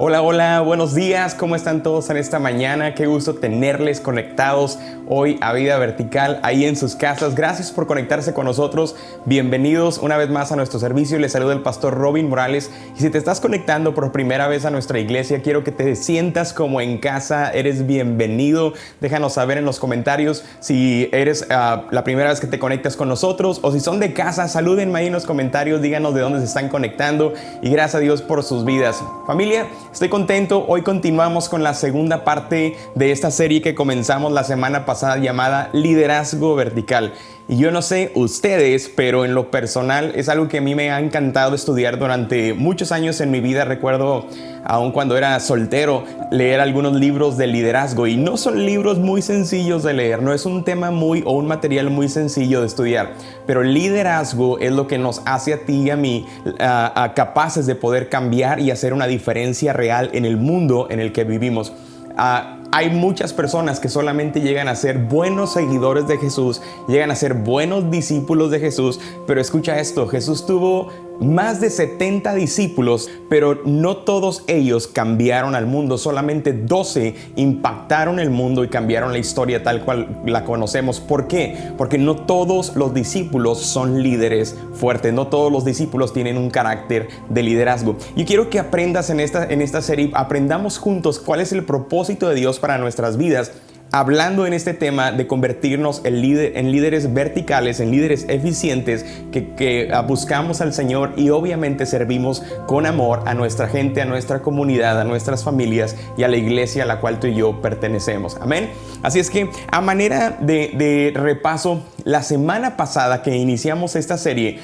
Hola, hola, buenos días, ¿cómo están todos en esta mañana? Qué gusto tenerles conectados hoy a Vida Vertical, ahí en sus casas. Gracias por conectarse con nosotros. Bienvenidos una vez más a nuestro servicio. Les saluda el pastor Robin Morales. Y si te estás conectando por primera vez a nuestra iglesia, quiero que te sientas como en casa. Eres bienvenido. Déjanos saber en los comentarios si eres la primera vez que te conectas con nosotros, o si son de casa, salúdenme ahí en los comentarios, díganos de dónde se están conectando, y gracias a Dios por sus vidas. Familia, estoy contento. Hoy continuamos con la segunda parte de esta serie que comenzamos la semana pasada llamada Liderazgo Vertical. Y yo no sé ustedes, pero en lo personal es algo que a mí me ha encantado estudiar durante muchos años en mi vida. Recuerdo, aún cuando era soltero, leer algunos libros de liderazgo, y no son libros muy sencillos de leer, no es un tema o un material muy sencillo de estudiar, pero el liderazgo es lo que nos hace a ti y a mí capaces de poder cambiar y hacer una diferencia real en el mundo en el que vivimos. Hay muchas personas que solamente llegan a ser buenos seguidores de Jesús, llegan a ser buenos discípulos de Jesús, pero escucha esto: Jesús tuvo más de 70 discípulos, pero no todos ellos cambiaron al mundo. Solamente 12 impactaron el mundo y cambiaron la historia tal cual la conocemos. ¿Por qué? Porque no todos los discípulos son líderes fuertes, no todos los discípulos tienen un carácter de liderazgo. Yo quiero que aprendas en esta serie, aprendamos juntos cuál es el propósito de Dios para nuestras vidas, hablando en este tema de convertirnos en líderes verticales, en líderes eficientes que buscamos al Señor y obviamente servimos con amor a nuestra gente, a nuestra comunidad, a nuestras familias y a la iglesia a la cual tú y yo pertenecemos. Amén. Así es que, a manera de repaso, la semana pasada que iniciamos esta serie,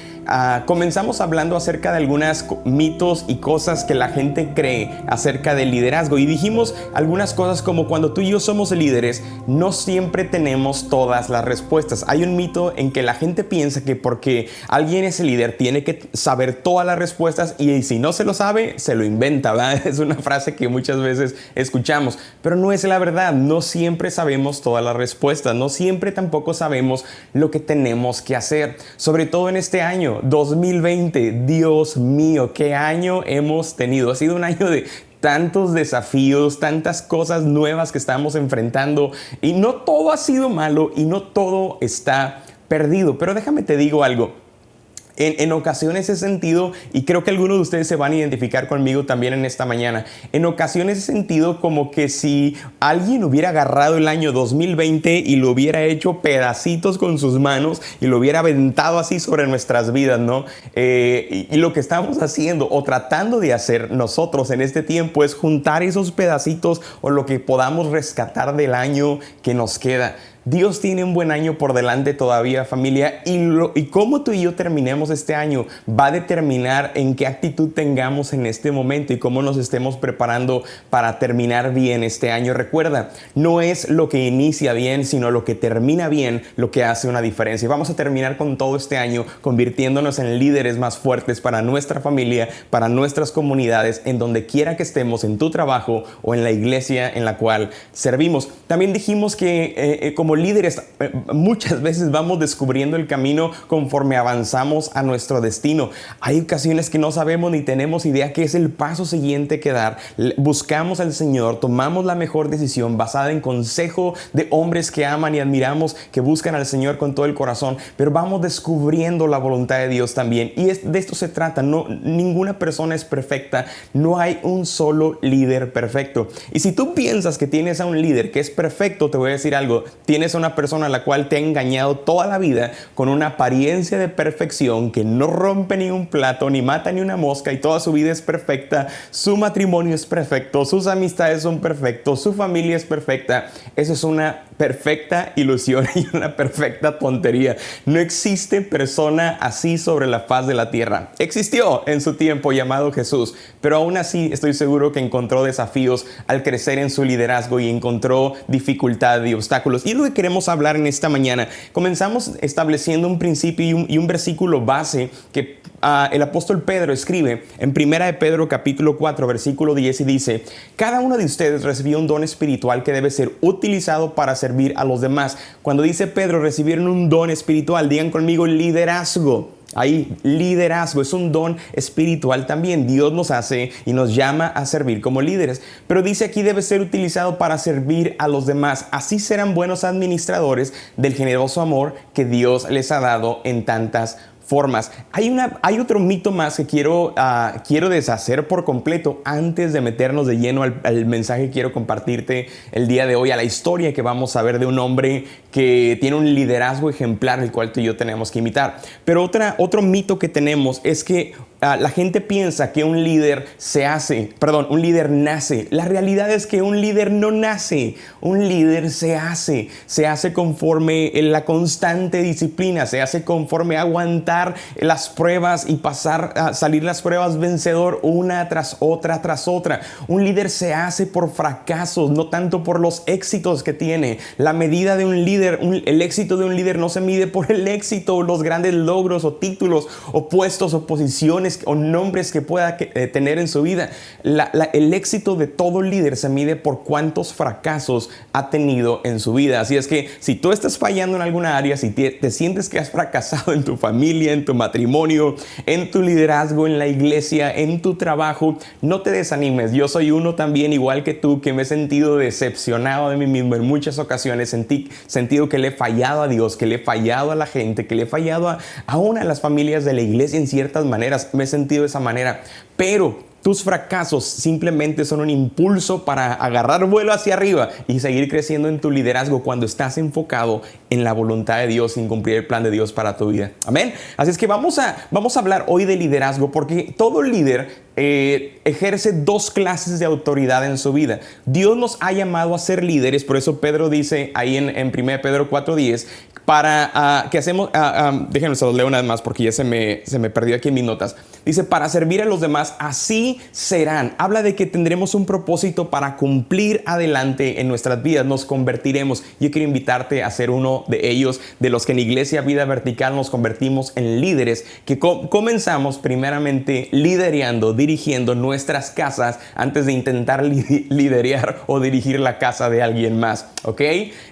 comenzamos hablando acerca de algunos mitos y cosas que la gente cree acerca del liderazgo, y dijimos algunas cosas como: cuando tú y yo somos líderes, no siempre tenemos todas las respuestas. Hay un mito en que la gente piensa que porque alguien es el líder tiene que saber todas las respuestas, y si no se lo sabe, se lo inventa, ¿verdad? Es una frase que muchas veces escuchamos, pero no es la verdad. No siempre sabemos todas las respuestas, no siempre tampoco sabemos lo que tenemos que hacer, sobre todo en este año 2020. Dios mío, qué año hemos tenido. Ha sido un año de tantos desafíos, tantas cosas nuevas que estamos enfrentando, y no todo ha sido malo y no todo está perdido. Pero déjame te digo algo. En ocasiones he sentido, y creo que algunos de ustedes se van a identificar conmigo también en esta mañana, en ocasiones he sentido como que si alguien hubiera agarrado el año 2020 y lo hubiera hecho pedacitos con sus manos y lo hubiera aventado así sobre nuestras vidas, ¿no? Y lo que estamos haciendo o tratando de hacer nosotros en este tiempo es juntar esos pedacitos o lo que podamos rescatar del año que nos queda. Dios tiene un buen año por delante todavía, familia, y cómo tú y yo terminemos este año va a determinar en qué actitud tengamos en este momento y cómo nos estemos preparando para terminar bien este año. Recuerda, no es lo que inicia bien, sino lo que termina bien lo que hace una diferencia. Y vamos a terminar con todo este año convirtiéndonos en líderes más fuertes para nuestra familia, para nuestras comunidades, en donde quiera que estemos, en tu trabajo o en la iglesia en la cual servimos. También dijimos que como líderes muchas veces vamos descubriendo el camino conforme avanzamos a nuestro destino. Hay ocasiones que no sabemos ni tenemos idea qué es el paso siguiente que dar. Buscamos al Señor, tomamos la mejor decisión basada en consejo de hombres que aman y admiramos, que buscan al Señor con todo el corazón, pero vamos descubriendo la voluntad de Dios también, y de esto se trata. Ninguna persona es perfecta, no hay un solo líder perfecto. Y si tú piensas que tienes a un líder que es perfecto, te voy a decir algo: tienes a una persona a la cual te ha engañado toda la vida con una apariencia de perfección, que no rompe ni un plato, ni mata ni una mosca, y toda su vida es perfecta, su matrimonio es perfecto, sus amistades son perfectos, su familia es perfecta. Eso es una perfecta ilusión y una perfecta tontería. No existe persona así sobre la faz de la tierra. Existió en su tiempo, llamado Jesús, pero aún así estoy seguro que encontró desafíos al crecer en su liderazgo y encontró dificultad y obstáculos. Y es lo que queremos hablar en esta mañana. Comenzamos estableciendo un principio y un versículo base que el apóstol Pedro escribe en 1 de Pedro capítulo 4 versículo 10, y dice: cada uno de ustedes recibió un don espiritual que debe ser utilizado para servir a los demás. Cuando dice Pedro recibieron un don espiritual, digan conmigo liderazgo. Hay liderazgo, es un don espiritual también. Dios nos hace y nos llama a servir como líderes. Pero dice aquí debe ser utilizado para servir a los demás. Así serán buenos administradores del generoso amor que Dios les ha dado en tantas formas. Hay otro mito más que quiero deshacer por completo antes de meternos de lleno al mensaje que quiero compartirte el día de hoy, a la historia que vamos a ver de un hombre que tiene un liderazgo ejemplar, el cual tú y yo tenemos que imitar. Pero otro mito que tenemos es que la gente piensa que un líder un líder nace. La realidad es que un líder no nace, un líder se hace conforme la constante disciplina, se hace conforme aguantar las pruebas y salir las pruebas vencedor una tras otra. Un líder se hace por fracasos, no tanto por los éxitos que tiene. La medida de un líder, el éxito de un líder no se mide por el éxito, los grandes logros o títulos o puestos o posiciones o nombres que pueda tener en su vida. El éxito de todo líder se mide por cuántos fracasos ha tenido en su vida. Así es que si tú estás fallando en alguna área, si te sientes que has fracasado en tu familia, en tu matrimonio, en tu liderazgo, en la iglesia, en tu trabajo, no te desanimes. Yo soy uno también, igual que tú, que me he sentido decepcionado de mí mismo en muchas ocasiones. Sentido que le he fallado a Dios, que le he fallado a la gente, que le he fallado aún a las familias de la iglesia en ciertas maneras. Me he sentido de esa manera, pero tus fracasos simplemente son un impulso para agarrar vuelo hacia arriba y seguir creciendo en tu liderazgo cuando estás enfocado en la voluntad de Dios, sin cumplir el plan de Dios para tu vida. Amén. Así es que vamos a hablar hoy de liderazgo, porque todo líder ejerce dos clases de autoridad en su vida. Dios nos ha llamado a ser líderes, por eso Pedro dice ahí en 1 Pedro 4:10, que hacemos, déjenme se los leo una vez más porque ya se me perdió aquí en mis notas. Dice, para servir a los demás, así serán. Habla de que tendremos un propósito para cumplir adelante en nuestras vidas, nos convertiremos. Yo quiero invitarte a ser uno de ellos, de los que en Iglesia Vida Vertical nos convertimos en líderes, que comenzamos primeramente liderando, dirigiendo nuestras casas antes de intentar liderear o dirigir la casa de alguien más, ¿ok?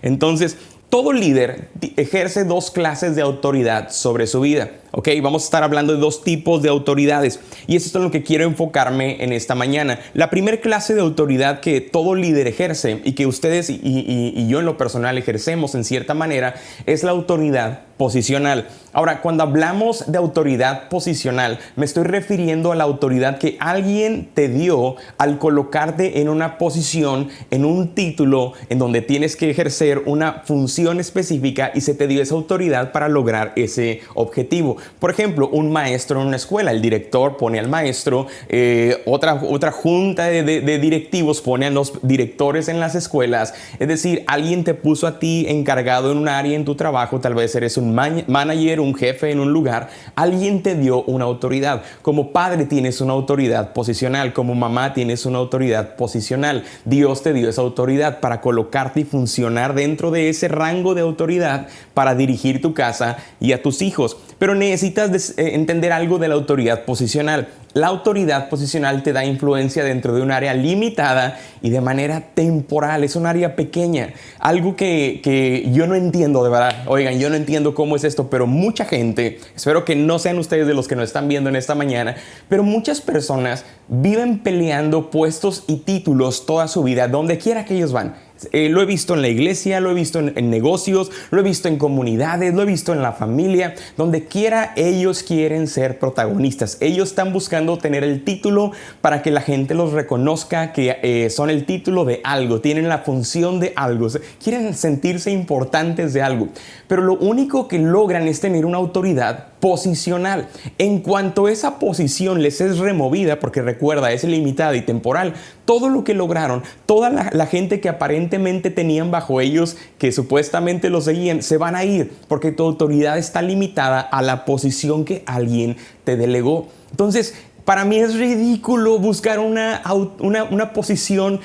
Entonces, todo líder ejerce dos clases de autoridad sobre su vida. Ok, vamos a estar hablando de dos tipos de autoridades y eso es en lo que quiero enfocarme en esta mañana. La primera clase de autoridad que todo líder ejerce y que ustedes y yo en lo personal ejercemos en cierta manera es la autoridad posicional. Ahora, cuando hablamos de autoridad posicional, me estoy refiriendo a la autoridad que alguien te dio al colocarte en una posición, en un título, en donde tienes que ejercer una función específica y se te dio esa autoridad para lograr ese objetivo. Por ejemplo, un maestro en una escuela, el director pone al maestro, otra junta de directivos pone a los directores en las escuelas. Es decir, alguien te puso a ti encargado en un área en tu trabajo, tal vez eres un manager, un jefe en un lugar, alguien te dio una autoridad. Como padre tienes una autoridad posicional, como mamá tienes una autoridad posicional. Dios te dio esa autoridad para colocarte y funcionar dentro de ese rango de autoridad para dirigir tu casa y a tus hijos. Pero necesitas entender algo de la autoridad posicional. La autoridad posicional te da influencia dentro de un área limitada y de manera temporal. Es un área pequeña. Algo que yo no entiendo, de verdad. Oigan, yo no entiendo cómo es esto, pero mucha gente, espero que no sean ustedes de los que nos están viendo en esta mañana, pero muchas personas viven peleando puestos y títulos toda su vida, donde quiera que ellos van. Lo he visto en la iglesia, lo he visto en negocios, lo he visto en comunidades, lo he visto en la familia. Donde quiera ellos quieren ser protagonistas. Ellos están buscando tener el título para que la gente los reconozca, que son el título de algo, tienen la función de algo, quieren sentirse importantes de algo. Pero lo único que logran es tener una autoridad posicional. En cuanto esa posición les es removida, porque recuerda, es limitada y temporal, todo lo que lograron, toda la gente que aparentemente tenían bajo ellos, que supuestamente los seguían, se van a ir, porque tu autoridad está limitada a la posición que alguien te delegó. Entonces, Para mí es ridículo buscar una posición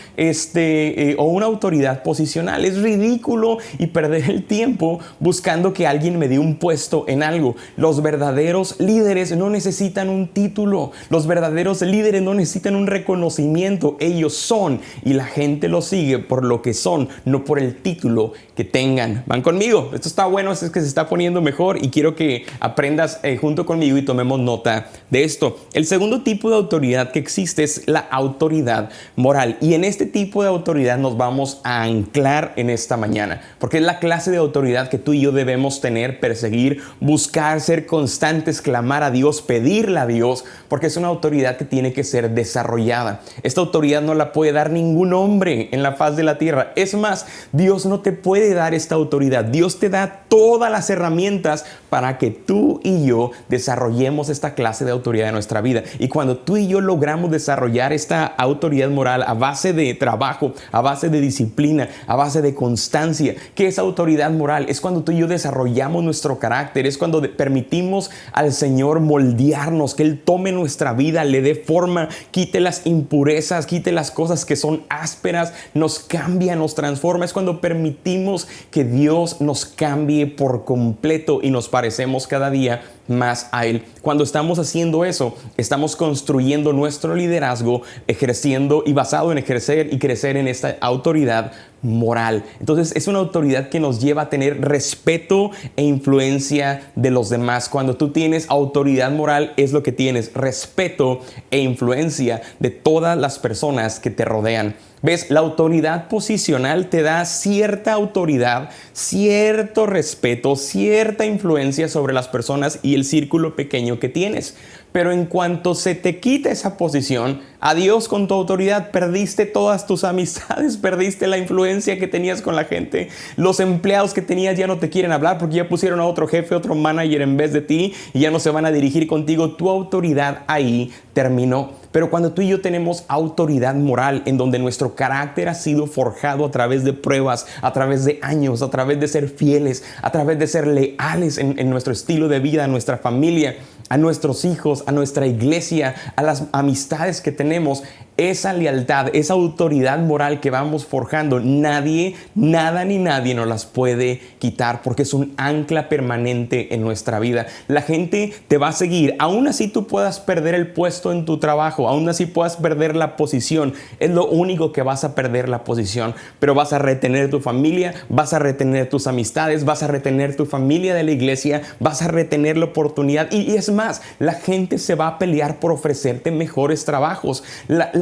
o una autoridad posicional. Es ridículo y perder el tiempo buscando que alguien me dé un puesto en algo. Los verdaderos líderes no necesitan un título. Los verdaderos líderes no necesitan un reconocimiento. Ellos son y la gente los sigue por lo que son, no por el título que tengan. ¿Van conmigo? Esto está bueno, es que se está poniendo mejor y quiero que aprendas junto conmigo y tomemos nota de esto. El segundo tipo de autoridad que existe es la autoridad moral, y en este tipo de autoridad nos vamos a anclar en esta mañana, porque es la clase de autoridad que tú y yo debemos tener, perseguir, buscar, ser constantes, clamar a Dios, pedirle a Dios, porque es una autoridad que tiene que ser desarrollada. Esta autoridad no la puede dar ningún hombre en la faz de la tierra. Es más, Dios no te puede dar esta autoridad. Dios te da todas las herramientas para que tú y yo desarrollemos esta clase de autoridad en nuestra vida. Y cuando tú y yo logramos desarrollar esta autoridad moral a base de trabajo, a base de disciplina, a base de constancia, ¿qué es autoridad moral? Es cuando tú y yo desarrollamos nuestro carácter, es cuando permitimos al Señor moldearnos, que Él tome nuestra vida, le dé forma, quite las impurezas, quite las cosas que son ásperas, nos cambia, nos transforma. Es cuando permitimos que Dios nos cambie por completo y nos parecemos cada día más a Él. Cuando estamos haciendo eso, estamos construyendo nuestro liderazgo, ejerciendo y basado en ejercer y crecer en esta autoridad moral. Entonces es una autoridad que nos lleva a tener respeto e influencia de los demás. Cuando tú tienes autoridad moral, es lo que tienes: respeto e influencia de todas las personas que te rodean. ¿Ves? La autoridad posicional te da cierta autoridad, cierto respeto, cierta influencia sobre las personas y el círculo pequeño que tienes. Pero en cuanto se te quita esa posición, adiós con tu autoridad, perdiste todas tus amistades, perdiste la influencia que tenías con la gente. Los empleados que tenías ya no te quieren hablar porque ya pusieron a otro jefe, otro manager en vez de ti y ya no se van a dirigir contigo. Tu autoridad ahí terminó. Pero cuando tú y yo tenemos autoridad moral, en donde nuestro carácter ha sido forjado a través de pruebas, a través de años, a través de ser fieles, a través de ser leales en nuestro estilo de vida, a nuestra familia, a nuestros hijos, a nuestra iglesia, a las amistades que tenemos, esa lealtad, esa autoridad moral que vamos forjando, nadie, nada ni nadie nos las puede quitar, porque es un ancla permanente en nuestra vida. La gente te va a seguir, aún así tú puedas perder el puesto en tu trabajo, aún así puedas perder la posición, es lo único que vas a perder, la posición, pero vas a retener tu familia, vas a retener tus amistades, vas a retener tu familia de la iglesia, vas a retener la oportunidad y es más, la gente se va a pelear por ofrecerte mejores trabajos.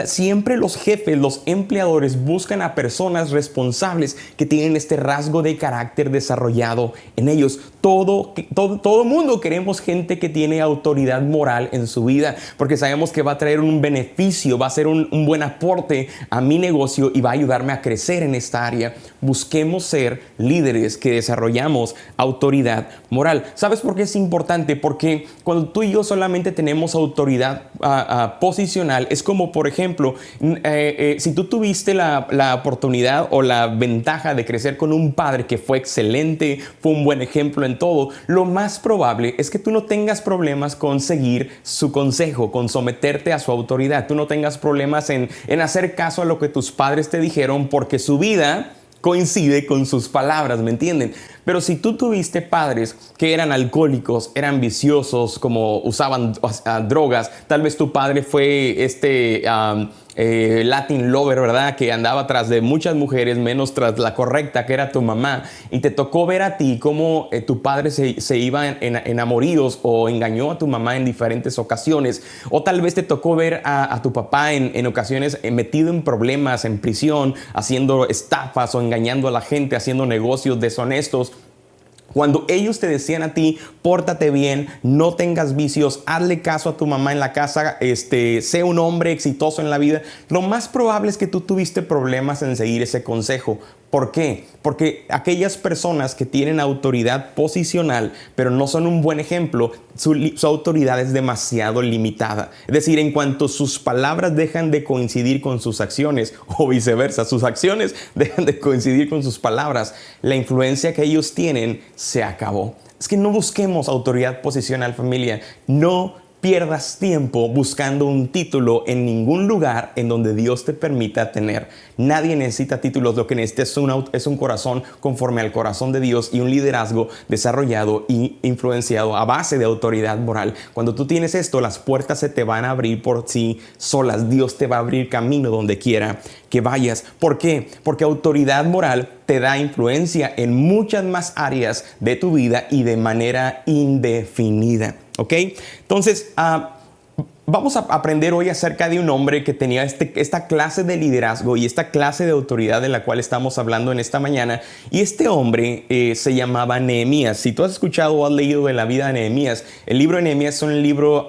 Siempre los jefes, los empleadores buscan a personas responsables que tienen este rasgo de carácter desarrollado en ellos. Todo mundo queremos gente que tiene autoridad moral en su vida, porque sabemos que va a traer un beneficio, va a ser un buen aporte a mi negocio y va a ayudarme a crecer en esta área. Busquemos ser líderes que desarrollamos autoridad moral. ¿Sabes por qué es importante? Porque cuando tú y yo solamente tenemos autoridad posicional, es como, por ejemplo, si tú tuviste la oportunidad o la ventaja de crecer con un padre que fue excelente, fue un buen ejemplo en todo, lo más probable es que tú no tengas problemas con seguir su consejo, con someterte a su autoridad. Tú no tengas problemas en hacer caso a lo que tus padres te dijeron, porque su vida coincide con sus palabras, ¿me entienden? Pero si tú tuviste padres que eran alcohólicos, eran viciosos, como usaban drogas, tal vez tu padre fue Latin lover, ¿verdad? Que andaba tras de muchas mujeres, menos tras la correcta, que era tu mamá. Y te tocó ver a ti cómo tu padre se iba en amoríos o engañó a tu mamá en diferentes ocasiones. O tal vez te tocó ver a tu papá en ocasiones metido en problemas, en prisión, haciendo estafas o engañando a la gente, haciendo negocios deshonestos. Cuando ellos te decían a ti, pórtate bien, no tengas vicios, hazle caso a tu mamá en la casa, sé un hombre exitoso en la vida, lo más probable es que tú tuviste problemas en seguir ese consejo. ¿Por qué? Porque aquellas personas que tienen autoridad posicional, pero no son un buen ejemplo, su autoridad es demasiado limitada. Es decir, en cuanto sus palabras dejan de coincidir con sus acciones, o viceversa, sus acciones dejan de coincidir con sus palabras, la influencia que ellos tienen se acabó. Es que no busquemos autoridad posicional, familia. No pierdas tiempo buscando un título en ningún lugar en donde Dios te permita tener. Nadie necesita títulos, lo que necesita es un corazón conforme al corazón de Dios y un liderazgo desarrollado y influenciado a base de autoridad moral. Cuando tú tienes esto, las puertas se te van a abrir por sí solas. Dios te va a abrir camino donde quiera que vayas. ¿Por qué? Porque autoridad moral te da influencia en muchas más áreas de tu vida y de manera indefinida. ¿Ok? Entonces, vamos a aprender hoy acerca de un hombre que tenía esta clase de liderazgo y esta clase de autoridad de la cual estamos hablando en esta mañana. Y este hombre se llamaba Nehemías. Si tú has escuchado o has leído de la vida de Nehemías, el libro de Nehemías es un libro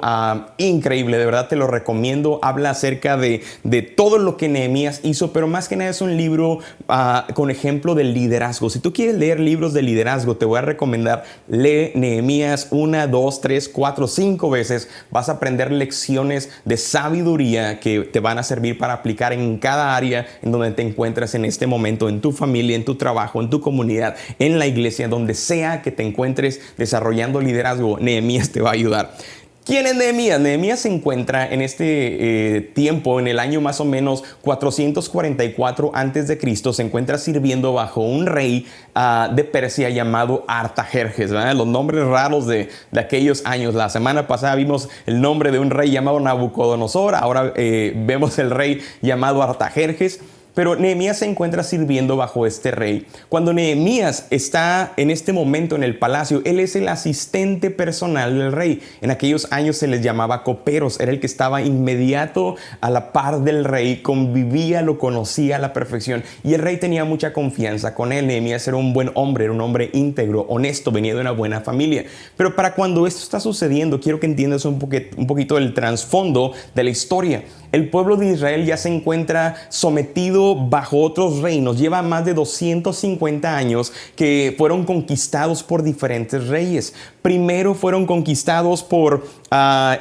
increíble, de verdad te lo recomiendo. Habla acerca de todo lo que Nehemías hizo, pero más que nada es un libro con ejemplo del liderazgo. Si tú quieres leer libros de liderazgo, te voy a recomendar, lee Nehemías 1, 2, 3, 4, 5 veces. Vas a aprender lecciones de sabiduría que te van a servir para aplicar en cada área en donde te encuentras en este momento, en tu familia, en tu trabajo, en tu comunidad, en la iglesia, donde sea que te encuentres desarrollando liderazgo. Nehemías te va a ayudar. ¿Quién es Nehemías? Nehemías se encuentra en este tiempo, en el año más o menos 444 a.C., se encuentra sirviendo bajo un rey de Persia llamado Artajerjes, ¿verdad? Los nombres raros de aquellos años. La semana pasada vimos el nombre de un rey llamado Nabucodonosor, ahora vemos el rey llamado Artajerjes. Pero Nehemías se encuentra sirviendo bajo este rey. Cuando Nehemías está en este momento en el palacio, él es el asistente personal del rey. En aquellos años se les llamaba coperos. Era el que estaba inmediato a la par del rey, convivía, lo conocía a la perfección. Y el rey tenía mucha confianza con él. Nehemías era un buen hombre, era un hombre íntegro, honesto, venía de una buena familia. Pero para cuando esto está sucediendo, quiero que entiendas un poquito el trasfondo de la historia. El pueblo de Israel ya se encuentra sometido bajo otros reinos. Lleva más de 250 años que fueron conquistados por diferentes reyes. Primero fueron conquistados por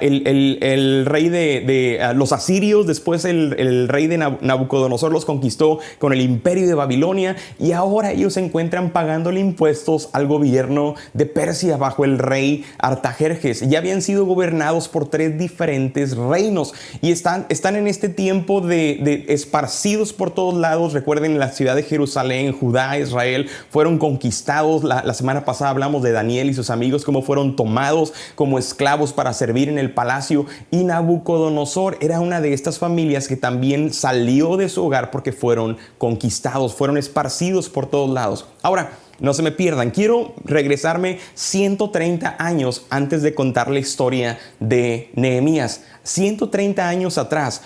el rey de los asirios. Después el rey de Nabucodonosor los conquistó con el imperio de Babilonia. Y ahora ellos se encuentran pagándole impuestos al gobierno de Persia bajo el rey Artajerjes. Ya habían sido gobernados por 3 diferentes reinos. Y están en este tiempo de esparcidos por todos lados. Recuerden, la ciudad de Jerusalén, Judá, Israel fueron conquistados. La semana pasada hablamos de Daniel y sus amigos, cómo fueron tomados como esclavos para servir en el palacio. Y Nabucodonosor era una de estas familias que también salió de su hogar porque fueron conquistados, fueron esparcidos por todos lados. Ahora, no se me pierdan, quiero regresarme 130 años antes de contar la historia de Nehemías. 130 años atrás,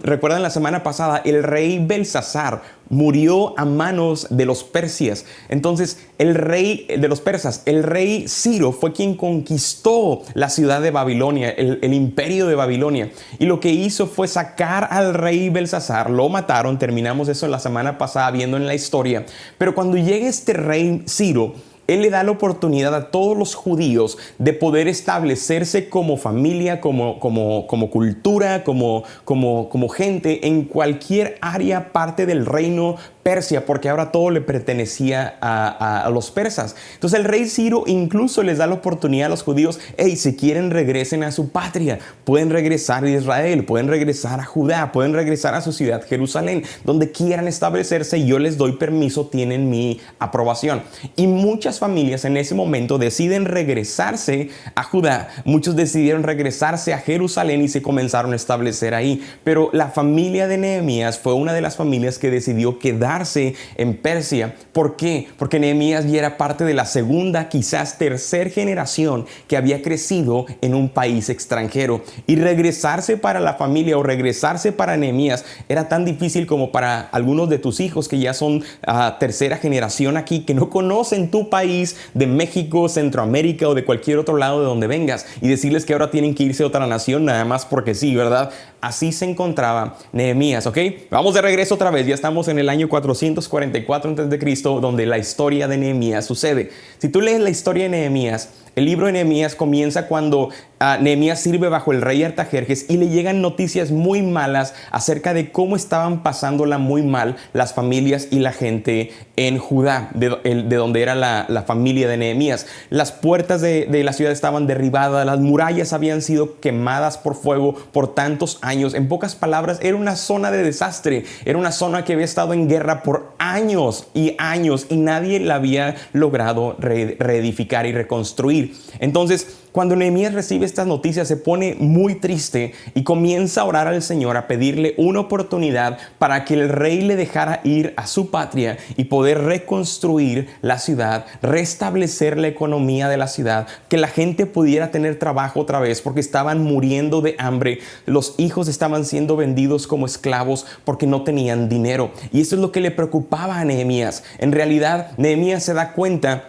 recuerdan la semana pasada, el rey Belsasar murió a manos de los persias. Entonces, el rey de los persas, el rey Ciro, fue quien conquistó la ciudad de Babilonia, el imperio de Babilonia. Y lo que hizo fue sacar al rey Belsasar, lo mataron. Terminamos eso la semana pasada viendo en la historia. Pero cuando llega este rey Ciro, él le da la oportunidad a todos los judíos de poder establecerse como familia, como cultura, como gente en cualquier área, parte del reino Persia, porque ahora todo le pertenecía a los persas. Entonces el rey Ciro incluso les da la oportunidad a los judíos: hey, si quieren, regresen a su patria, pueden regresar a Israel, pueden regresar a Judá, pueden regresar a su ciudad Jerusalén, donde quieran establecerse, yo les doy permiso, tienen mi aprobación. Y muchas familias en ese momento deciden regresarse a Judá, muchos decidieron regresarse a Jerusalén y se comenzaron a establecer ahí. Pero la familia de Nehemías fue una de las familias que decidió quedarse en Persia. ¿Por qué? Porque Nehemías ya era parte de la segunda, quizás tercera generación que había crecido en un país extranjero. Y regresarse para la familia o regresarse para Nehemías era tan difícil como para algunos de tus hijos que ya son tercera generación aquí, que no conocen tu país de México, Centroamérica o de cualquier otro lado de donde vengas, y decirles que ahora tienen que irse a otra nación nada más porque sí, ¿verdad? Así se encontraba Nehemías, ¿ok? Vamos de regreso otra vez. Ya estamos en el año 444 a.C., donde la historia de Nehemías sucede. Si tú lees la historia de Nehemías, El libro de Nehemías comienza cuando Nehemías sirve bajo el rey Artajerjes y le llegan noticias muy malas acerca de cómo estaban pasándola muy mal las familias y la gente en Judá, de donde era la familia de Nehemías. Las puertas de la ciudad estaban derribadas, las murallas habían sido quemadas por fuego por tantos años. En pocas palabras, era una zona de desastre, era una zona que había estado en guerra por años y nadie la había logrado reedificar y reconstruir. Entonces, cuando Nehemías recibe estas noticias, se pone muy triste y comienza a orar al Señor, a pedirle una oportunidad para que el rey le dejara ir a su patria y poder reconstruir la ciudad, restablecer la economía de la ciudad, que la gente pudiera tener trabajo otra vez porque estaban muriendo de hambre. Los hijos estaban siendo vendidos como esclavos porque no tenían dinero. Y eso es lo que le preocupaba a Nehemías. En realidad, Nehemías se da cuenta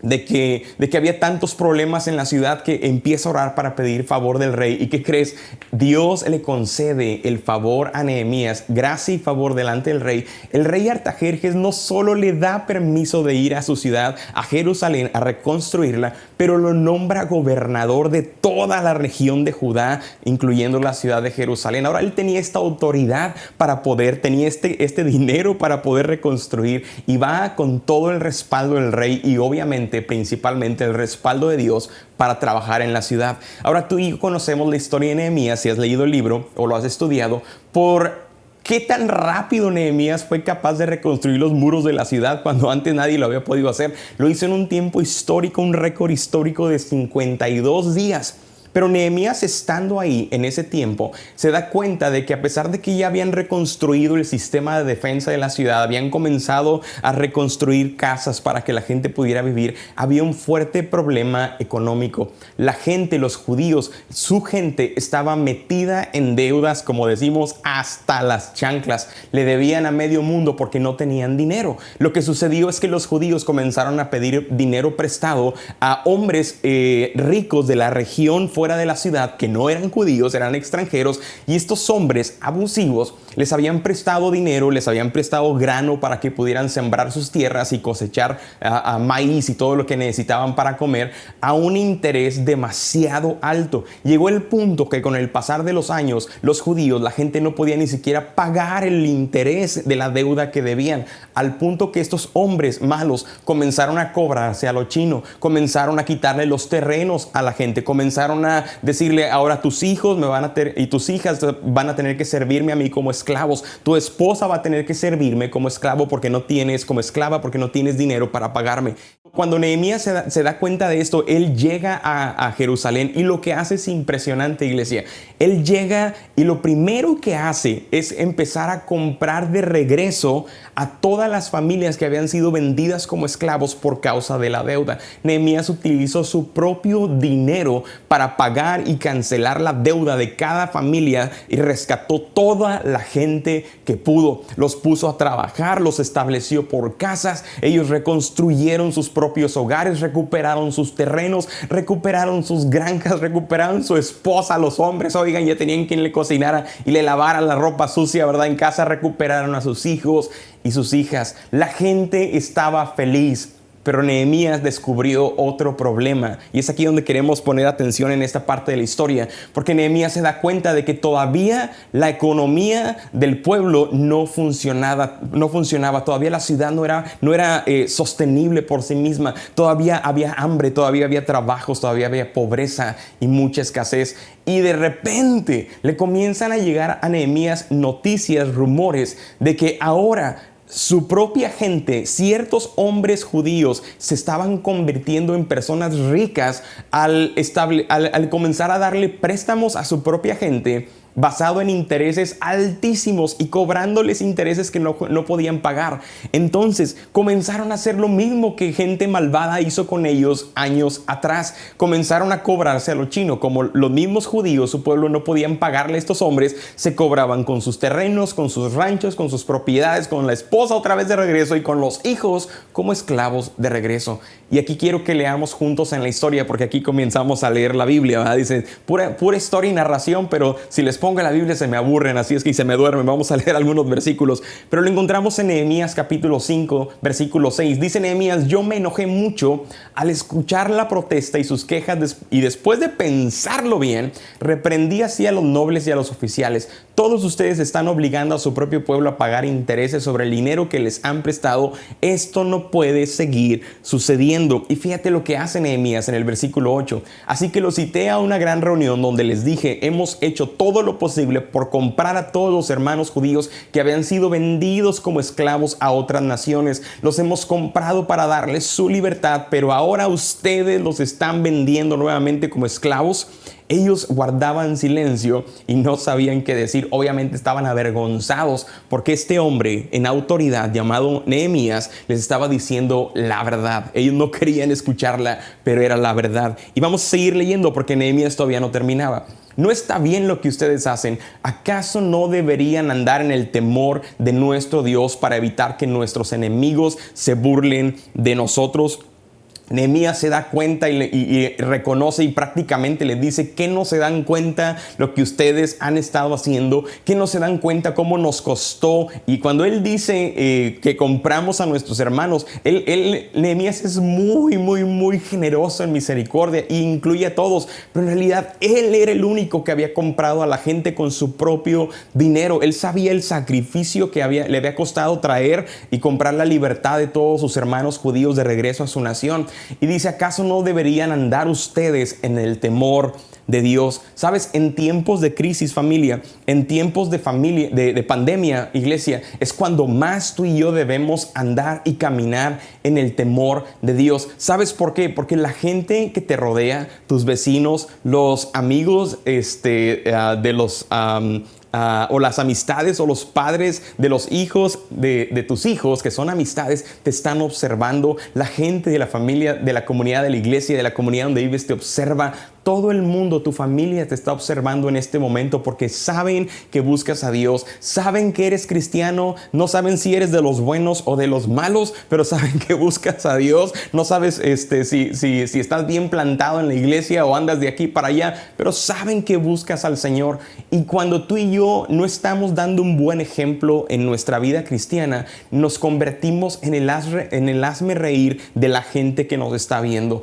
de que había tantos problemas en la ciudad que empieza a orar para pedir favor del rey. ¿Y qué crees? Dios le concede el favor a Nehemías, gracia y favor delante del rey. El rey Artajerjes no solo le da permiso de ir a su ciudad, a Jerusalén, a reconstruirla, pero lo nombra gobernador de toda la región de Judá, incluyendo la ciudad de Jerusalén. Ahora él tenía esta autoridad para poder, tenía este dinero para poder reconstruir, y va con todo el respaldo del rey y obviamente principalmente el respaldo de Dios para trabajar en la ciudad. Ahora tú y yo conocemos la historia de Nehemías, si has leído el libro o lo has estudiado, por qué tan rápido Nehemías fue capaz de reconstruir los muros de la ciudad cuando antes nadie lo había podido hacer. Lo hizo en un tiempo histórico, un récord histórico de 52 días. Pero Nehemías, estando ahí en ese tiempo, se da cuenta de que a pesar de que ya habían reconstruido el sistema de defensa de la ciudad, habían comenzado a reconstruir casas para que la gente pudiera vivir, había un fuerte problema económico. La gente, los judíos, su gente estaba metida en deudas, como decimos, hasta las chanclas. Le debían a medio mundo porque no tenían dinero. Lo que sucedió es que los judíos comenzaron a pedir dinero prestado a hombres ricos de la región fuera de la ciudad, que no eran judíos, eran extranjeros, y estos hombres abusivos les habían prestado dinero, les habían prestado grano para que pudieran sembrar sus tierras y cosechar maíz y todo lo que necesitaban para comer, a un interés demasiado alto. Llegó el punto que con el pasar de los años, los judíos, la gente no podía ni siquiera pagar el interés de la deuda que debían, al punto que estos hombres malos comenzaron a cobrarse a lo chino, comenzaron a quitarle los terrenos a la gente, comenzaron a decirle: ahora tus hijos y tus hijas van a tener que servirme a mí como esclavos, tu esposa va a tener que servirme como esclava porque no tienes dinero para pagarme. Cuando Nehemías se da cuenta de esto, él llega a Jerusalén, y lo que hace es impresionante, iglesia. Él llega y lo primero que hace es empezar a comprar de regreso a todas las familias que habían sido vendidas como esclavos por causa de la deuda. Nehemías utilizó su propio dinero para pagar y cancelar la deuda de cada familia y rescató toda la gente que pudo. Los puso a trabajar, los estableció por casas, ellos reconstruyeron sus propios hogares, recuperaron sus terrenos, recuperaron sus granjas, recuperaron su esposa, los hombres, oigan, ya tenían quien le cocinara y le lavara la ropa sucia, ¿verdad? En casa recuperaron a sus hijos y sus hijas. La gente estaba feliz. Pero Nehemías descubrió otro problema, y es aquí donde queremos poner atención en esta parte de la historia, porque Nehemías se da cuenta de que todavía la economía del pueblo no funcionaba, todavía la ciudad no era sostenible por sí misma, todavía había hambre, todavía había trabajos, todavía había pobreza y mucha escasez. Y de repente le comienzan a llegar a Nehemías noticias, rumores de que ahora su propia gente, ciertos hombres judíos, se estaban convirtiendo en personas ricas al comenzar a darle préstamos a su propia gente basado en intereses altísimos y cobrándoles intereses que no podían pagar. Entonces comenzaron a hacer lo mismo que gente malvada hizo con ellos años atrás. Comenzaron a cobrarse a lo chino. Como los mismos judíos, su pueblo, no podían pagarle a estos hombres, se cobraban con sus terrenos, con sus ranchos, con sus propiedades, con la esposa otra vez de regreso y con los hijos como esclavos de regreso. Y aquí quiero que leamos juntos en la historia, porque aquí comenzamos a leer la Biblia, ¿verdad? Dice pura historia y narración, pero si les ponga la Biblia se me aburren, así es que se me duermen. Vamos a leer algunos versículos, pero lo encontramos en Nehemías capítulo 5, versículo 6. Dice Nehemías: yo me enojé mucho al escuchar la protesta y sus quejas, y después de pensarlo bien, reprendí así a los nobles y a los oficiales. Todos ustedes están obligando a su propio pueblo a pagar intereses sobre el dinero que les han prestado. Esto no puede seguir sucediendo. Y fíjate lo que hace Nehemías en el versículo 8. Así que los cité a una gran reunión donde les dije: hemos hecho todo lo posible por comprar a todos los hermanos judíos que habían sido vendidos como esclavos a otras naciones. Los hemos comprado para darles su libertad, pero ahora ustedes los están vendiendo nuevamente como esclavos. Ellos guardaban silencio y no sabían qué decir. Obviamente estaban avergonzados porque este hombre en autoridad llamado Nehemías les estaba diciendo la verdad. Ellos no querían escucharla, pero era la verdad. Y vamos a seguir leyendo porque Nehemías todavía no terminaba. No está bien lo que ustedes hacen. ¿Acaso no deberían andar en el temor de nuestro Dios para evitar que nuestros enemigos se burlen de nosotros? Nehemías se da cuenta y reconoce y prácticamente les dice: que no se dan cuenta lo que ustedes han estado haciendo, que no se dan cuenta cómo nos costó. Y cuando él dice que compramos a nuestros hermanos, Nehemías es muy generoso en misericordia e incluye a todos, pero en realidad él era el único que había comprado a la gente con su propio dinero. Él sabía el sacrificio que le había costado traer y comprar la libertad de todos sus hermanos judíos de regreso a su nación. Y dice: ¿acaso no deberían andar ustedes en el temor de Dios? Sabes, en tiempos de crisis, familia, en tiempos de pandemia, iglesia, es cuando más tú y yo debemos andar y caminar en el temor de Dios. ¿Sabes por qué? Porque la gente que te rodea, tus vecinos, los amigos de los o las amistades o los padres de los hijos de tus hijos, que son amistades, te están observando. La gente de la familia, de la comunidad de la iglesia, de la comunidad donde vives, te observa. Todo el mundo, tu familia te está observando en este momento porque saben que buscas a Dios, saben que eres cristiano, no saben si eres de los buenos o de los malos, pero saben que buscas a Dios. No sabes si estás bien plantado en la iglesia o andas de aquí para allá, pero saben que buscas al Señor. Y cuando tú y yo no estamos dando un buen ejemplo en nuestra vida cristiana, nos convertimos en el hazme reír de la gente que nos está viendo.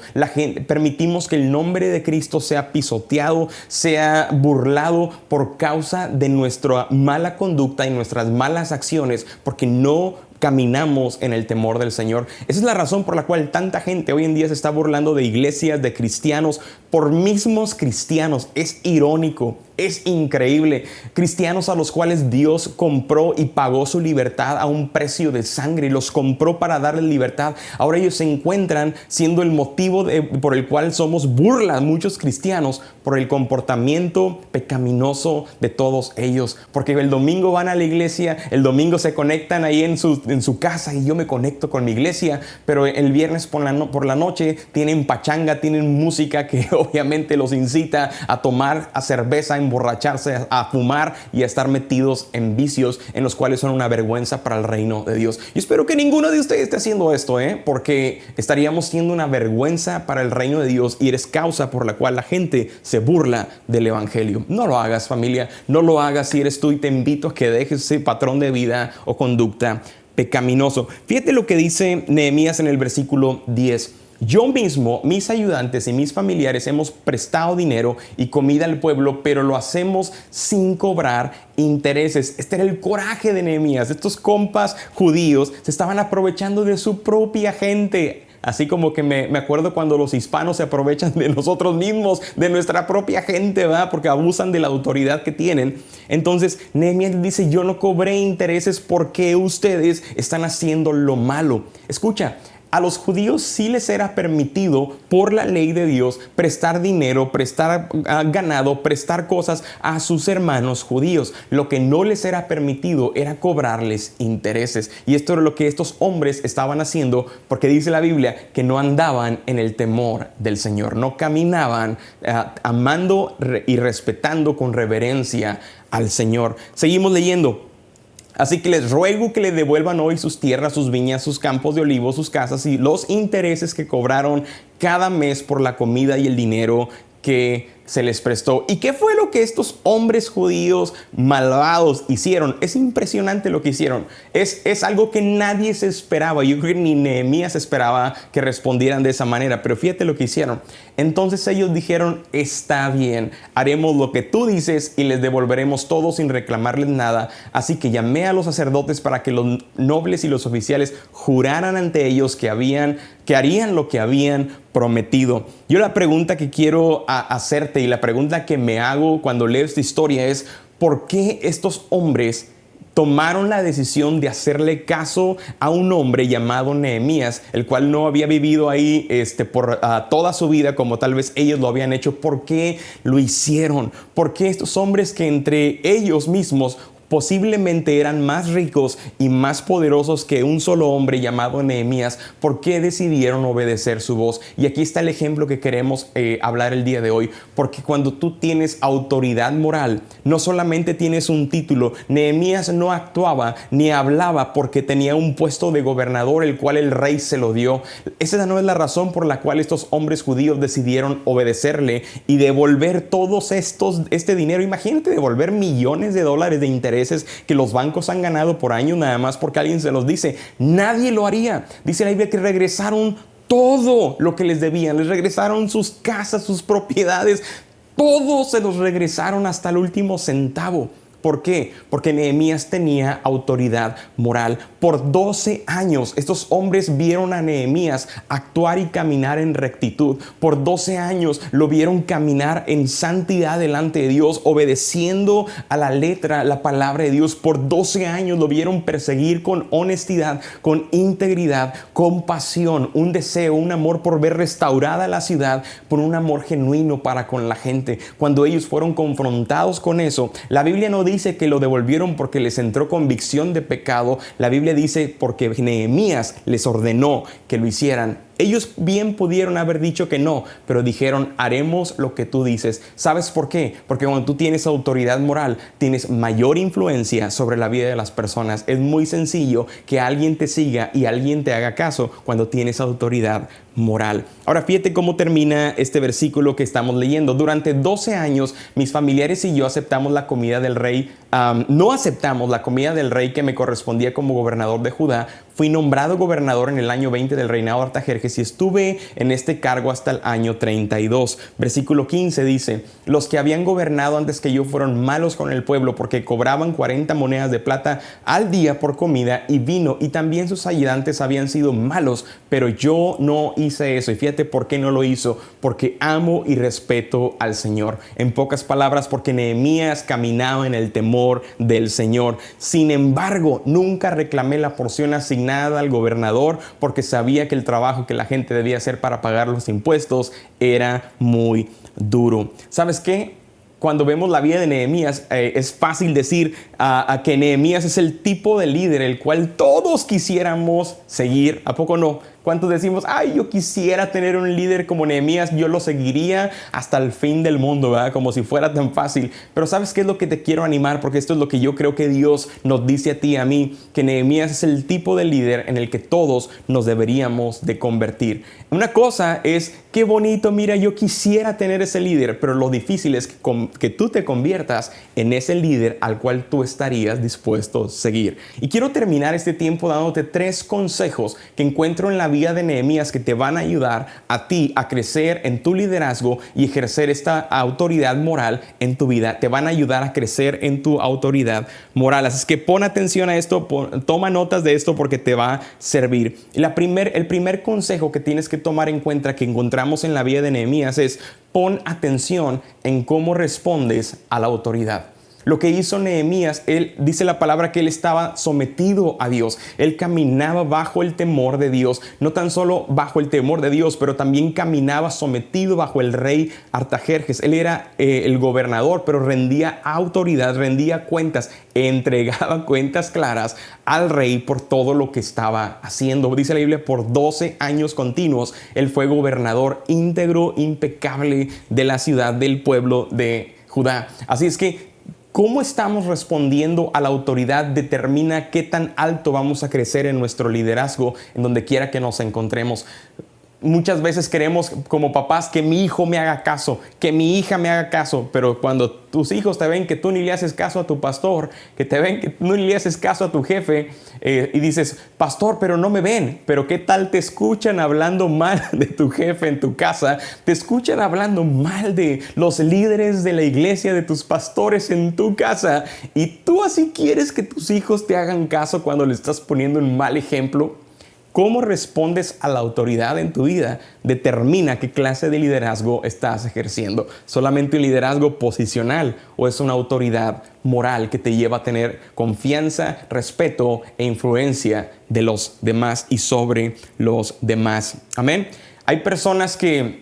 Permitimos que el nombre de Cristo sea pisoteado, sea burlado por causa de nuestra mala conducta y nuestras malas acciones, porque no caminamos en el temor del Señor. Esa es la razón por la cual tanta gente hoy en día se está burlando de iglesias, de cristianos, por mismos cristianos. Es irónico, es increíble. Cristianos a los cuales Dios compró y pagó su libertad a un precio de sangre y los compró para darles libertad. Ahora ellos se encuentran siendo el motivo por el cual somos burla muchos cristianos por el comportamiento pecaminoso de todos ellos. Porque el domingo van a la iglesia, el domingo se conectan ahí en su casa y yo me conecto con mi iglesia, pero el viernes por la noche tienen pachanga, tienen música que obviamente los incita a tomar a cerveza, a emborracharse, a fumar y a estar metidos en vicios en los cuales son una vergüenza para el reino de Dios. Y espero que ninguno de ustedes esté haciendo esto, porque estaríamos siendo una vergüenza para el reino de Dios y eres causa por la cual la gente se burla del evangelio. No lo hagas, familia, no lo hagas si eres tú, y te invito a que dejes ese patrón de vida o conducta pecaminoso. Fíjate lo que dice Nehemías en el versículo 10. Yo mismo, mis ayudantes y mis familiares hemos prestado dinero y comida al pueblo, pero lo hacemos sin cobrar intereses. Este era el coraje de Nehemías. Estos compas judíos se estaban aprovechando de su propia gente. Así como que me acuerdo cuando los hispanos se aprovechan de nosotros mismos, de nuestra propia gente, ¿verdad? Porque abusan de la autoridad que tienen. Entonces Nehemías dice: yo no cobré intereses porque ustedes están haciendo lo malo. Escucha, a los judíos sí les era permitido por la ley de Dios prestar dinero, prestar ganado, prestar cosas a sus hermanos judíos. Lo que no les era permitido era cobrarles intereses. Y esto era lo que estos hombres estaban haciendo, porque dice la Biblia que no andaban en el temor del Señor. No caminaban amando y respetando con reverencia al Señor. Seguimos leyendo. Así que les ruego que le devuelvan hoy sus tierras, sus viñas, sus campos de olivos, sus casas y los intereses que cobraron cada mes por la comida y el dinero que se les prestó. ¿Y qué fue lo que estos hombres judíos malvados hicieron? Es impresionante lo que hicieron. Es algo que nadie se esperaba. Yo creo que ni Nehemías esperaba que respondieran de esa manera, pero fíjate lo que hicieron. Entonces ellos dijeron, está bien, haremos lo que tú dices y les devolveremos todo sin reclamarles nada. Así que llamé a los sacerdotes para que los nobles y los oficiales juraran ante ellos que harían lo que habían prometido. Yo la pregunta que quiero hacerte y la pregunta que me hago cuando leo esta historia es, ¿por qué estos hombres tomaron la decisión de hacerle caso a un hombre llamado Nehemías, el cual no había vivido ahí por toda su vida como tal vez ellos lo habían hecho? ¿Por qué lo hicieron? ¿Por qué estos hombres que entre ellos mismos posiblemente eran más ricos y más poderosos que un solo hombre llamado Nehemías, por qué decidieron obedecer su voz? Y aquí está el ejemplo que queremos hablar el día de hoy, porque cuando tú tienes autoridad moral, no solamente tienes un título. Nehemías no actuaba ni hablaba porque tenía un puesto de gobernador, el cual el rey se lo dio. Esa no es la razón por la cual estos hombres judíos decidieron obedecerle y devolver este dinero. Imagínate devolver millones de dólares de interés que los bancos han ganado por año nada más porque alguien se los dice. Nadie lo haría. Dice la Biblia que regresaron todo lo que les debían. Les regresaron sus casas, sus propiedades. Todo se los regresaron hasta el último centavo. ¿Por qué? Porque Nehemías tenía autoridad moral. Por 12 años estos hombres vieron a Nehemías actuar y caminar en rectitud. Por 12 años lo vieron caminar en santidad delante de Dios, obedeciendo a la letra, la palabra de Dios. Por 12 años lo vieron perseguir con honestidad, con integridad, con pasión, un deseo, un amor por ver restaurada la ciudad, por un amor genuino para con la gente. Cuando ellos fueron confrontados con eso, la Biblia no dice que lo devolvieron porque les entró convicción de pecado. La Biblia dice porque Nehemías les ordenó que lo hicieran. Ellos bien pudieron haber dicho que no, pero dijeron, haremos lo que tú dices. ¿Sabes por qué? Porque cuando tú tienes autoridad moral, tienes mayor influencia sobre la vida de las personas. Es muy sencillo que alguien te siga y alguien te haga caso cuando tienes autoridad moral. Ahora fíjate cómo termina este versículo que estamos leyendo. Durante 12 años, mis familiares y yo aceptamos la comida del rey. No aceptamos la comida del rey que me correspondía como gobernador de Judá. Fui nombrado gobernador en el año 20 del reinado de Artajerjes y estuve en este cargo hasta el año 32. Versículo 15 dice, los que habían gobernado antes que yo fueron malos con el pueblo porque cobraban 40 monedas de plata al día por comida y vino, y también sus ayudantes habían sido malos, pero yo no hice eso. Y fíjate por qué no lo hizo, porque amo y respeto al Señor. En pocas palabras, porque Nehemías caminaba en el temor del Señor. Sin embargo, nunca reclamé la porción asignada al gobernador porque sabía que el trabajo que la gente debía hacer para pagar los impuestos era muy duro. ¿Sabes qué? Cuando vemos la vida de Nehemías, es fácil decir que Nehemías es el tipo de líder el cual todos quisiéramos seguir. ¿A poco no? ¿Cuántos decimos, ay, yo quisiera tener un líder como Nehemías, yo lo seguiría hasta el fin del mundo, ¿verdad? Como si fuera tan fácil. Pero ¿sabes qué es lo que te quiero animar? Porque esto es lo que yo creo que Dios nos dice a ti y a mí, que Nehemías es el tipo de líder en el que todos nos deberíamos de convertir. Una cosa es, qué bonito, mira, yo quisiera tener ese líder, pero lo difícil es que tú te conviertas en ese líder al cual tú estarías dispuesto a seguir. Y quiero terminar este tiempo dándote 3 consejos que encuentro en la vida de Nehemías que te van a ayudar a ti a crecer en tu liderazgo y ejercer esta autoridad moral en tu vida. Te van a ayudar a crecer en tu autoridad moral. Así es que pon atención a esto, toma notas de esto porque te va a servir. El primer consejo que tienes que tomar en cuenta que encontramos en la vida de Nehemías es pon atención en cómo respondes a la autoridad. Lo que hizo Nehemías, él dice la palabra que él estaba sometido a Dios. Él caminaba bajo el temor de Dios. No tan solo bajo el temor de Dios, pero también caminaba sometido bajo el rey Artajerjes. Él era el gobernador, pero rendía autoridad, rendía cuentas, entregaba cuentas claras al rey por todo lo que estaba haciendo. Dice la Biblia, por 12 años continuos, él fue gobernador íntegro, impecable de la ciudad, del pueblo de Judá. Así es que cómo estamos respondiendo a la autoridad determina qué tan alto vamos a crecer en nuestro liderazgo en donde quiera que nos encontremos. Muchas veces queremos como papás que mi hijo me haga caso, que mi hija me haga caso, pero cuando tus hijos te ven que tú ni le haces caso a tu pastor, que te ven que no le haces caso a tu jefe y dices, pastor, pero no me ven, pero ¿qué tal te escuchan hablando mal de tu jefe en tu casa? Te escuchan hablando mal de los líderes de la iglesia, de tus pastores en tu casa, y tú así quieres que tus hijos te hagan caso cuando le estás poniendo un mal ejemplo. Cómo respondes a la autoridad en tu vida determina qué clase de liderazgo estás ejerciendo. ¿Solamente un liderazgo posicional o es una autoridad moral que te lleva a tener confianza, respeto e influencia de los demás y sobre los demás? Amén. Hay personas que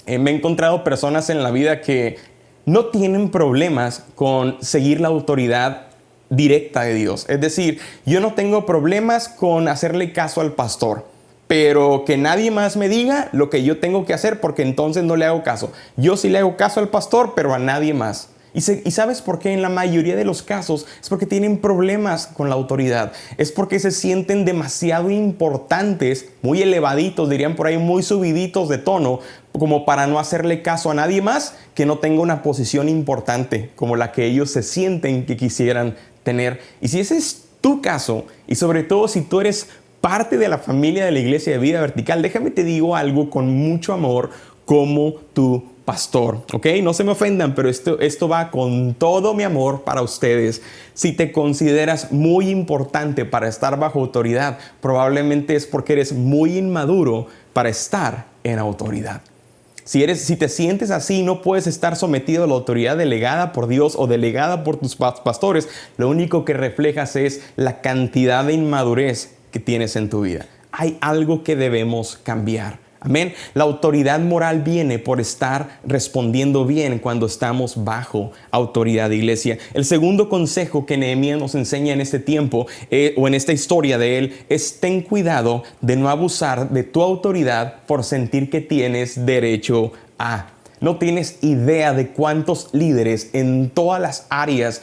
me he encontrado personas en la vida que no tienen problemas con seguir la autoridad directa de Dios. Es decir, yo no tengo problemas con hacerle caso al pastor, pero que nadie más me diga lo que yo tengo que hacer, porque entonces no le hago caso. Yo sí le hago caso al pastor, pero a nadie más. ¿Y sabes por qué? En la mayoría de los casos es porque tienen problemas con la autoridad. Es porque se sienten demasiado importantes, muy elevaditos, dirían por ahí, muy subiditos de tono, como para no hacerle caso a nadie más que no tenga una posición importante como la que ellos se sienten que quisieran tener. Y si ese es tu caso, y sobre todo si tú eres parte de la familia de la Iglesia de Vida Vertical, déjame te digo algo con mucho amor como tu pastor, ¿ok? No se me ofendan, pero esto va con todo mi amor para ustedes. Si te consideras muy importante para estar bajo autoridad, probablemente es porque eres muy inmaduro para estar en autoridad. Si te sientes así, no puedes estar sometido a la autoridad delegada por Dios o delegada por tus pastores. Lo único que reflejas es la cantidad de inmadurez que tienes en tu vida. Hay algo que debemos cambiar. Amén. La autoridad moral viene por estar respondiendo bien cuando estamos bajo autoridad de iglesia. El segundo consejo que Nehemías nos enseña en este tiempo o en esta historia de él es: ten cuidado de no abusar de tu autoridad por sentir que tienes derecho a. No tienes idea de cuántos líderes en todas las áreas,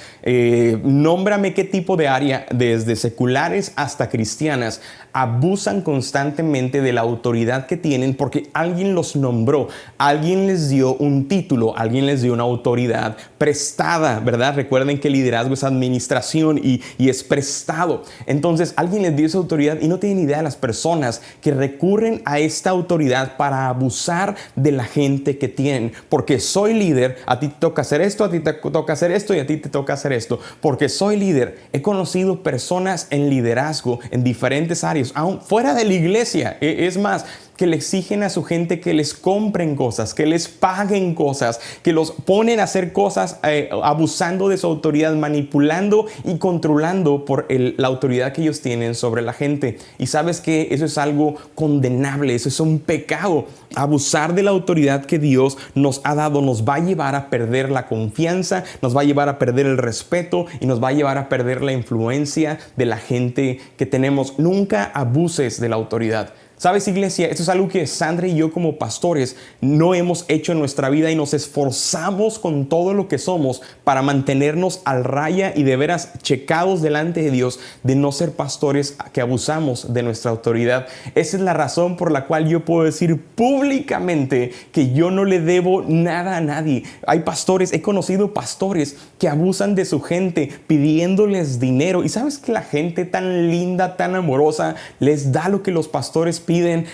nómbrame qué tipo de área, desde seculares hasta cristianas, abusan constantemente de la autoridad que tienen porque alguien los nombró, alguien les dio un título, alguien les dio una autoridad prestada, ¿verdad? Recuerden que el liderazgo es administración y es prestado. Entonces alguien les dio esa autoridad y no tienen idea de las personas que recurren a esta autoridad para abusar de la gente que tienen. Porque soy líder, a ti te toca hacer esto, a ti te toca hacer esto y a ti te toca hacer esto. Porque soy líder. He conocido personas en liderazgo en diferentes áreas, aún fuera de la iglesia. Es más, que le exigen a su gente que les compren cosas, que les paguen cosas, que los ponen a hacer cosas abusando de su autoridad, manipulando y controlando por la autoridad que ellos tienen sobre la gente. Y sabes que eso es algo condenable, eso es un pecado. Abusar de la autoridad que Dios nos ha dado nos va a llevar a perder la confianza, nos va a llevar a perder el respeto y nos va a llevar a perder la influencia de la gente que tenemos. Nunca abuses de la autoridad. ¿Sabes, iglesia? Esto es algo que Sandra y yo como pastores no hemos hecho en nuestra vida y nos esforzamos con todo lo que somos para mantenernos al raya y de veras checados delante de Dios de no ser pastores que abusamos de nuestra autoridad. Esa es la razón por la cual yo puedo decir públicamente que yo no le debo nada a nadie. Hay pastores, he conocido pastores que abusan de su gente pidiéndoles dinero, y sabes que la gente tan linda, tan amorosa, les da lo que los pastores piden,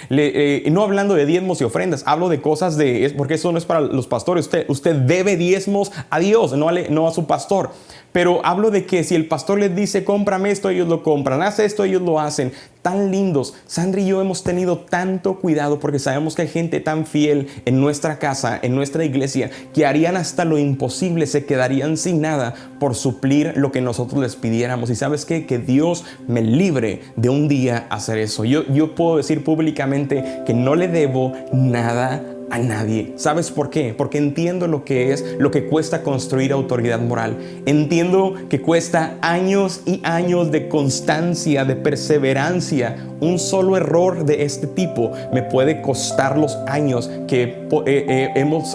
no hablando de diezmos y ofrendas, hablo de cosas porque eso no es para los pastores. Usted debe diezmos a Dios, no a su pastor. Pero hablo de que si el pastor les dice, cómprame esto, ellos lo compran, haz esto, ellos lo hacen. Tan lindos. Sandra y yo hemos tenido tanto cuidado porque sabemos que hay gente tan fiel en nuestra casa, en nuestra iglesia, que harían hasta lo imposible, se quedarían sin nada por suplir lo que nosotros les pidiéramos. Y ¿sabes qué? Que Dios me libre de un día hacer eso. Yo puedo decir públicamente que no le debo nada a nadie. ¿Sabes por qué? Porque entiendo lo que cuesta construir autoridad moral. Entiendo que cuesta años y años de constancia, de perseverancia. Un solo error de este tipo me puede costar los años que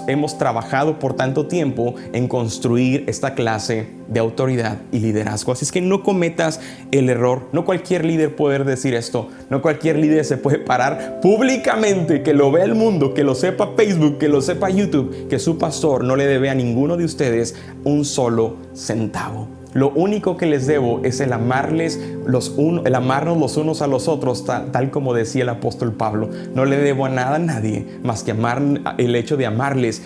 hemos trabajado por tanto tiempo en construir esta clase de autoridad y liderazgo. Así es que no cometas el error. No cualquier líder puede decir esto. No cualquier líder se puede parar públicamente, que lo vea el mundo, que lo sepa Facebook, que lo sepa YouTube, que su pastor no le debe a ninguno de ustedes un solo centavo. Lo único que les debo es el amarnos los unos a los otros, tal como decía el apóstol Pablo. No le debo a nada a nadie más que el hecho de amarles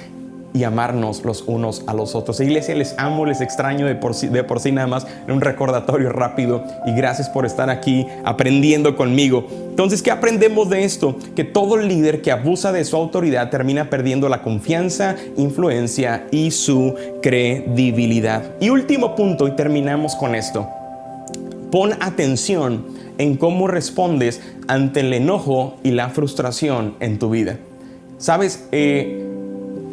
y amarnos los unos a los otros. Iglesia, les amo, les extraño de por sí nada más un recordatorio rápido, y gracias por estar aquí aprendiendo conmigo. Entonces, ¿qué aprendemos de esto? Que todo líder que abusa de su autoridad termina perdiendo la confianza, influencia y su credibilidad. Y último punto, y terminamos con esto: pon atención en cómo respondes ante el enojo y la frustración en tu vida. ¿Sabes?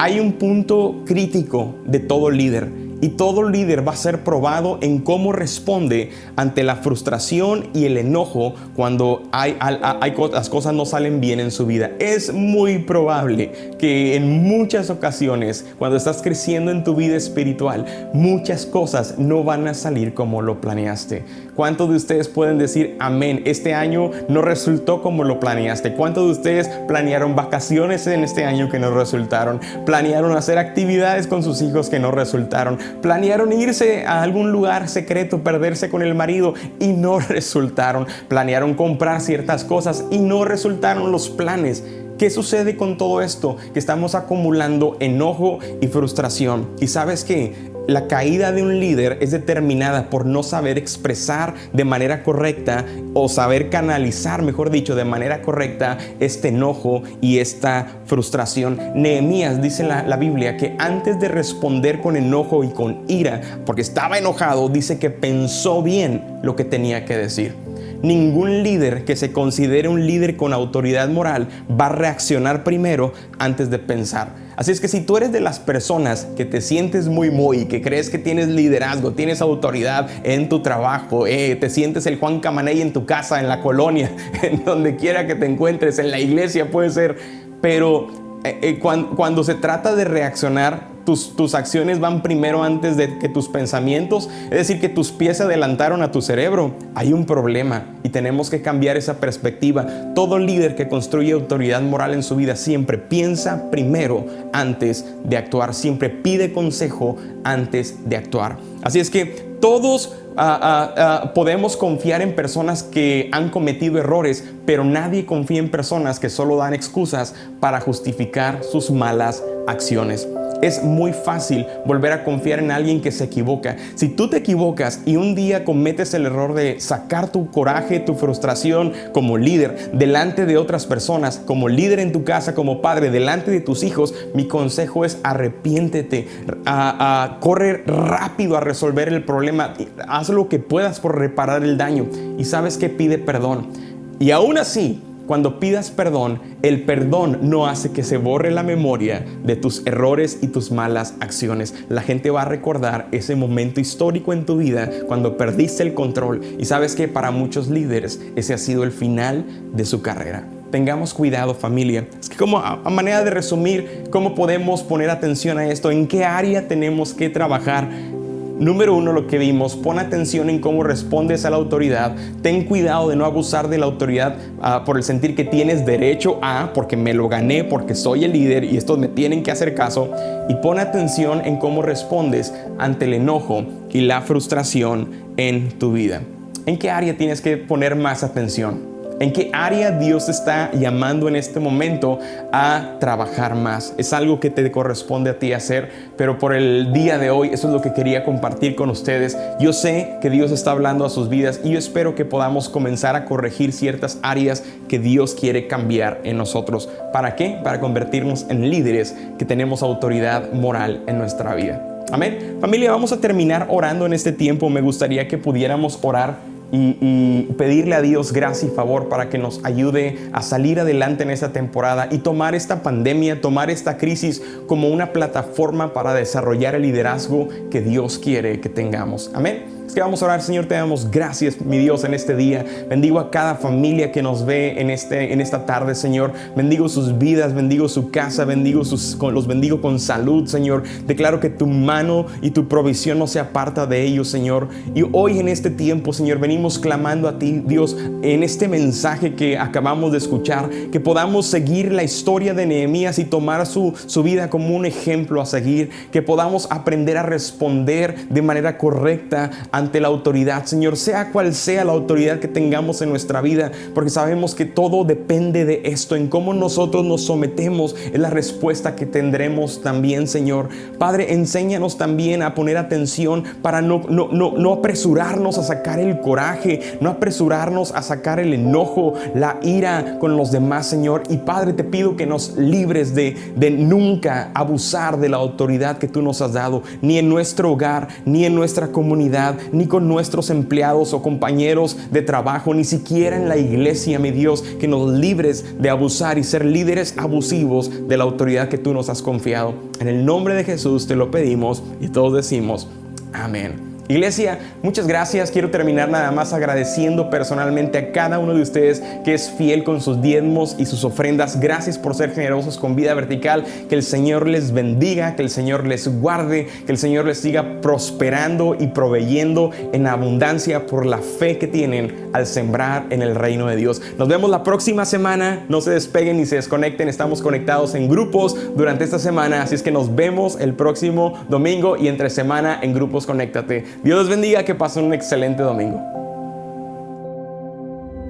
Hay un punto crítico de todo líder, y todo líder va a ser probado en cómo responde ante la frustración y el enojo cuando las cosas no salen bien en su vida. Es muy probable que en muchas ocasiones, cuando estás creciendo en tu vida espiritual, muchas cosas no van a salir como lo planeaste. ¿Cuántos de ustedes pueden decir amén? Este año no resultó como lo planeaste. ¿Cuántos de ustedes planearon vacaciones en este año que no resultaron? ¿Planearon hacer actividades con sus hijos que no resultaron? ¿Planearon irse a algún lugar secreto, perderse con el marido y no resultaron? ¿Planearon comprar ciertas cosas y no resultaron los planes? ¿Qué sucede con todo esto? Que estamos acumulando enojo y frustración. ¿Y sabes qué? La caída de un líder es determinada por no saber expresar de manera correcta, o saber canalizar, mejor dicho, de manera correcta este enojo y esta frustración. Nehemías, dice la Biblia, que antes de responder con enojo y con ira, porque estaba enojado, dice que pensó bien lo que tenía que decir. Ningún líder que se considere un líder con autoridad moral va a reaccionar primero antes de pensar. Así es que si tú eres de las personas que te sientes muy, que crees que tienes liderazgo, tienes autoridad en tu trabajo, te sientes el Juan Camaney en tu casa, en la colonia, en donde quiera que te encuentres, en la iglesia puede ser, pero cuando se trata de reaccionar, tus acciones van primero antes de que tus pensamientos, es decir, que tus pies se adelantaron a tu cerebro. Hay un problema y tenemos que cambiar esa perspectiva. Todo líder que construye autoridad moral en su vida siempre piensa primero antes de actuar, siempre pide consejo antes de actuar. Así es que todos podemos confiar en personas que han cometido errores, pero nadie confía en personas que solo dan excusas para justificar sus malas acciones. Es muy fácil volver a confiar en alguien que se equivoca. Si tú te equivocas y un día cometes el error de sacar tu coraje, tu frustración como líder delante de otras personas, como líder en tu casa, como padre, delante de tus hijos, mi consejo es arrepiéntete, corre rápido a resolver el problema, haz lo que puedas por reparar el daño. Y sabes que pide perdón. Y aún así, cuando pidas perdón, el perdón no hace que se borre la memoria de tus errores y tus malas acciones. La gente va a recordar ese momento histórico en tu vida cuando perdiste el control. Y sabes que para muchos líderes ese ha sido el final de su carrera. Tengamos cuidado, familia. Es que como a manera de resumir, ¿cómo podemos poner atención a esto? ¿En qué área tenemos que trabajar? Número 1, lo que vimos: pon atención en cómo respondes a la autoridad. Ten cuidado de no abusar de la autoridad por el sentir que tienes derecho a, porque me lo gané, porque soy el líder y estos me tienen que hacer caso. Y pon atención en cómo respondes ante el enojo y la frustración en tu vida. ¿En qué área tienes que poner más atención? ¿En qué área Dios te está llamando en este momento a trabajar más? Es algo que te corresponde a ti hacer, pero por el día de hoy eso es lo que quería compartir con ustedes. Yo sé que Dios está hablando a sus vidas y yo espero que podamos comenzar a corregir ciertas áreas que Dios quiere cambiar en nosotros. ¿Para qué? Para convertirnos en líderes que tenemos autoridad moral en nuestra vida. Amén. Familia, vamos a terminar orando en este tiempo. Me gustaría que pudiéramos orar y pedirle a Dios gracia y favor para que nos ayude a salir adelante en esta temporada y tomar esta pandemia, tomar esta crisis como una plataforma para desarrollar el liderazgo que Dios quiere que tengamos. Amén. Es que vamos a orar. Señor, te damos gracias, mi Dios, en este día. Bendigo a cada familia que nos ve en esta tarde, Señor. Bendigo sus vidas, bendigo su casa, los bendigo con salud, Señor. Declaro que tu mano y tu provisión no se aparta de ellos, Señor. Y hoy en este tiempo, Señor, venimos clamando a ti, Dios, en este mensaje que acabamos de escuchar, que podamos seguir la historia de Nehemías y tomar su vida como un ejemplo a seguir, que podamos aprender a responder de manera correcta ante la autoridad, Señor, sea cual sea la autoridad que tengamos en nuestra vida, porque sabemos que todo depende de esto, en cómo nosotros nos sometemos, es la respuesta que tendremos también, Señor. Padre, enséñanos también a poner atención para no apresurarnos a sacar el coraje, no apresurarnos a sacar el enojo, la ira con los demás, Señor. Y Padre, te pido que nos libres de nunca abusar de la autoridad que tú nos has dado, ni en nuestro hogar, ni en nuestra comunidad, ni con nuestros empleados o compañeros de trabajo, ni siquiera en la iglesia, mi Dios, que nos libres de abusar y ser líderes abusivos de la autoridad que tú nos has confiado. En el nombre de Jesús te lo pedimos y todos decimos amén. Iglesia, muchas gracias. Quiero terminar nada más agradeciendo personalmente a cada uno de ustedes que es fiel con sus diezmos y sus ofrendas. Gracias por ser generosos con Vida Vertical. Que el Señor les bendiga, que el Señor les guarde, que el Señor les siga prosperando y proveyendo en abundancia por la fe que tienen al sembrar en el reino de Dios. Nos vemos la próxima semana. No se despeguen ni se desconecten. Estamos conectados en grupos durante esta semana, así es que nos vemos el próximo domingo y entre semana en grupos. Conéctate. Dios les bendiga, que pasen un excelente domingo.